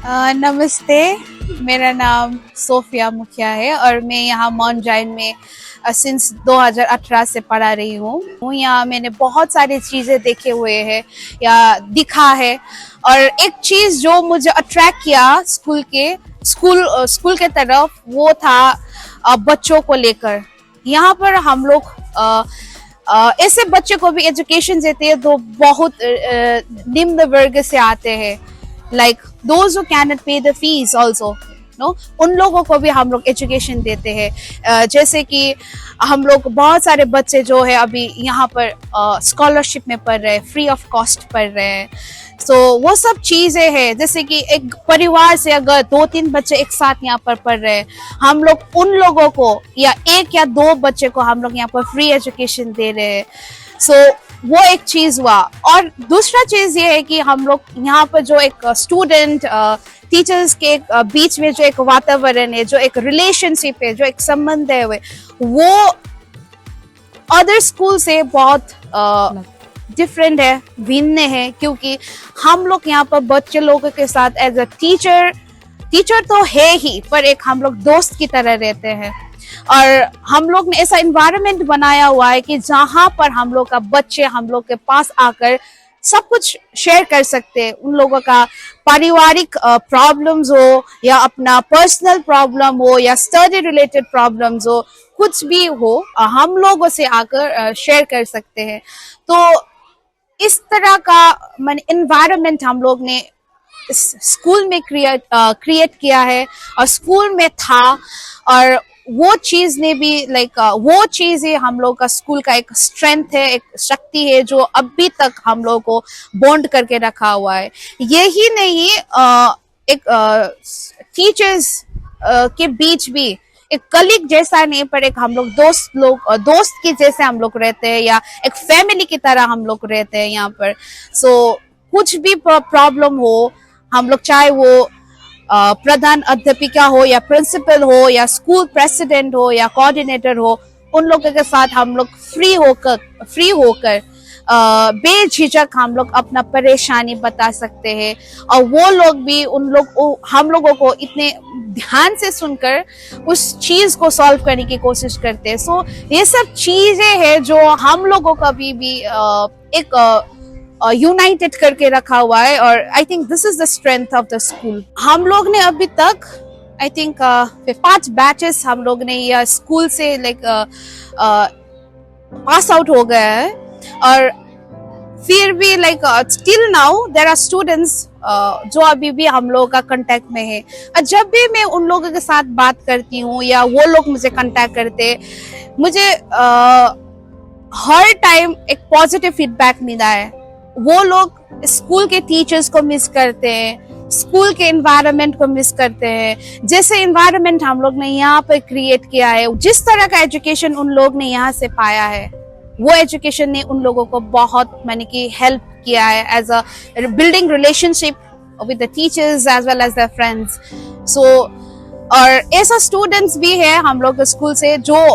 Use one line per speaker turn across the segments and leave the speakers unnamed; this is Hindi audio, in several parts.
नमस्ते। मेरा नाम सोफिया मुखिया है और मैं यहाँ माउंट जैन में सिंस 2018 से पढ़ा रही हूँ। यहाँ मैंने बहुत सारी चीज़ें देखे हुए हैं या दिखा है, और एक चीज़ जो मुझे अट्रैक्ट किया स्कूल के तरफ, वो था बच्चों को लेकर। यहाँ पर हम लोग ऐसे बच्चे को भी एजुकेशन देते हैं जो बहुत निम्न वर्ग से आते हैं, like those who cannot pay the fees also, no उन लोगों को भी हम लोग एजुकेशन देते हैं। जैसे कि हम लोग बहुत सारे बच्चे जो है अभी यहाँ पर स्कॉलरशिप में पढ़ रहे हैं, फ्री ऑफ कॉस्ट पढ़ रहे हैं। सो वो सब चीजें हैं, जैसे कि एक परिवार से अगर 2-3 बच्चे एक साथ यहाँ पर पढ़ रहे हैं, हम लोग उन लोगों को या 1 या 2 बच्चे को हम लोग यहाँ पर फ्री एजुकेशन दे रहे हैं। सो वो एक चीज हुआ। और दूसरा चीज ये है कि हम लोग यहाँ पर जो एक स्टूडेंट टीचर्स के बीच में जो एक वातावरण है, जो एक रिलेशनशिप है, जो एक संबंध है, वो अदर स्कूल से बहुत डिफरेंट है, भिन्न है। क्योंकि हम लोग यहाँ पर बच्चे लोगों के साथ एज अ टीचर तो है ही, पर एक हम लोग दोस्त की तरह रहते हैं। और हम लोग ने ऐसा इन्वायरमेंट बनाया हुआ है कि जहां पर हम लोग का बच्चे हम लोग के पास आकर सब कुछ शेयर कर सकते हैं। उन लोगों का पारिवारिक प्रॉब्लम्स हो या अपना पर्सनल प्रॉब्लम हो या स्टडी रिलेटेड प्रॉब्लम्स हो, कुछ भी हो, हम लोगों से आकर शेयर कर सकते हैं। तो इस तरह का इन्वायरमेंट हम लोग ने स्कूल में क्रिएट किया है और स्कूल में था। और वो चीज ने भी वो चीज है हम लोग का स्कूल का एक स्ट्रेंथ है, एक शक्ति है जो अभी तक हम लोग को बॉन्ड करके रखा हुआ है। यही नहीं, एक टीचर्स के बीच भी एक कलीग जैसा नहीं, पर एक हम लोग दोस्त के जैसे हम लोग रहते हैं, या एक फैमिली की तरह हम लोग रहते हैं यहाँ पर। सो कुछ भी प्रॉब्लम हो, हम लोग चाहे वो प्रधान अध्यापिका हो या प्रिंसिपल हो या स्कूल प्रेसिडेंट हो या कोऑर्डिनेटर हो, उन लोगों के साथ हम लोग फ्री होकर बेझिझक हम लोग अपना परेशानी बता सकते हैं। और वो लोग भी हम लोगों को इतने ध्यान से सुनकर उस चीज को सॉल्व करने की कोशिश करते हैं। सो ये सब चीजें हैं जो हम लोगों का भी एक यूनाइटेड करके रखा हुआ है। और I think this is the strength of the school. हम लोग ने अभी तक आई थिंक 5 बैचेस हम लोग ने या स्कूल से पास आउट हो गया है। और फिर भी still now there are students जो अभी भी हम लोगों का कांटेक्ट में है। और जब भी मैं उन लोगों के साथ बात करती हूँ या वो लोग मुझे कांटेक्ट करते, मुझे हर टाइम एक पॉजिटिव फीडबैक मिला है। वो लोग स्कूल के टीचर्स को मिस करते हैं, स्कूल के एनवायरनमेंट को मिस करते हैं। जैसे एनवायरनमेंट हम लोग ने यहाँ पर क्रिएट किया है, जिस तरह का एजुकेशन उन लोग ने यहाँ से पाया है, वो एजुकेशन ने उन लोगों को बहुत हेल्प किया है as a building relationship with the teachers as well as the friends. So और ऐसा स्टूडेंट्स भी है हम लोग स्कूल से जो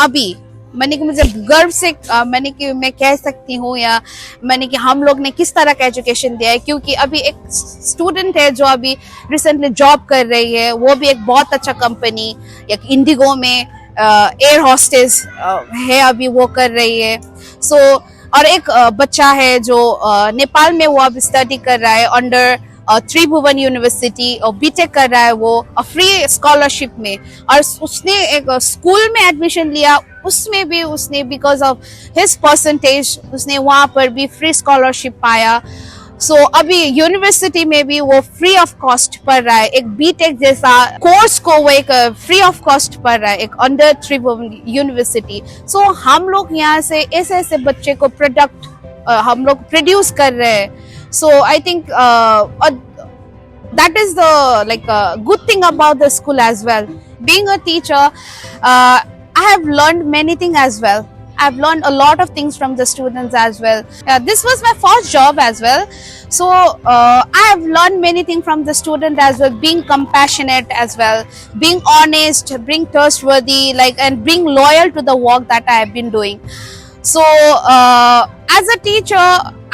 अभी मुझे गर्व से मैं कह सकती हूँ, या कि हम लोग ने किस तरह का एजुकेशन दिया है। क्योंकि अभी एक स्टूडेंट है जो अभी रिसेंटली जॉब कर रही है, वो भी एक बहुत अच्छा कंपनी, एक इंडिगो में एयर हॉस्टेस है, अभी वो कर रही है। सो और एक बच्चा है जो नेपाल में वो अब स्टडी कर रहा है अंडर त्रिभुवन यूनिवर्सिटी, और बीटेक कर रहा है वो फ्री स्कॉलरशिप में। और उसने एक स्कूल में एडमिशन लिया, उसमें भी उसने बिकॉज ऑफ हिज परसेंटेज उसने वहां पर भी फ्री स्कॉलरशिप पाया। सो अभी यूनिवर्सिटी में भी वो फ्री ऑफ कॉस्ट पढ़ रहा है, एक बीटेक जैसा कोर्स को वो एक फ्री ऑफ कॉस्ट पढ़ रहा है, एक अंडर त्रिभुवन यूनिवर्सिटी। सो हम लोग यहाँ से ऐसे बच्चे को प्रोडक्ट हम लोग प्रोड्यूस कर रहे हैं। So I think that is the good thing about the school as well. Being a teacher, I have learned many things as well. I've learned a lot of things from the students as well. This was my first job as well. So I have learned many things from the student as well. Being compassionate as well, being honest, being trustworthy, and being loyal to the work that I have been doing. So as a teacher,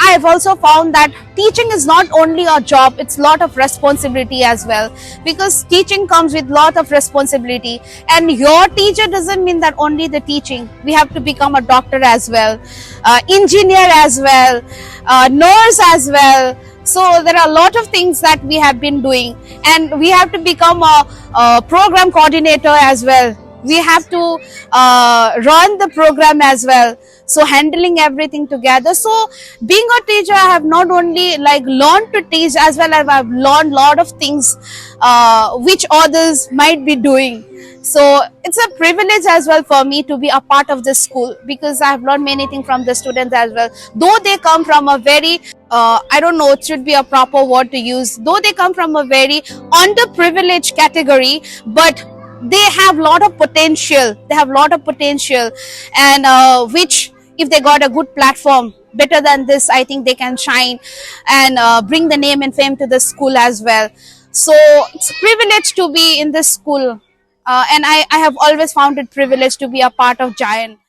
I've also found that teaching is not only a job, it's a lot of responsibility as well, because teaching comes with lot of responsibility. And your teacher doesn't mean that only the teaching. We have to become a doctor as well, engineer as well, nurse as well. So there are a lot of things that we have been doing, and we have to become a program coordinator as well. We have to run the program as well, so handling everything together. So being a teacher, I have not only like learned to teach, as well as I've learned a lot of things which others might be doing. So it's a privilege as well for me to be a part of this school, because I have learned many things from the students as well. Though they come from a very I don't know, it should be a proper word to use, though they come from a very underprivileged category, but they have a lot of potential. They have a lot of potential, and which, if they got a good platform better than this, I think they can shine and bring the name and fame to the school as well. So it's a privilege to be in this school, and I have always found it privilege to be a part of Giant.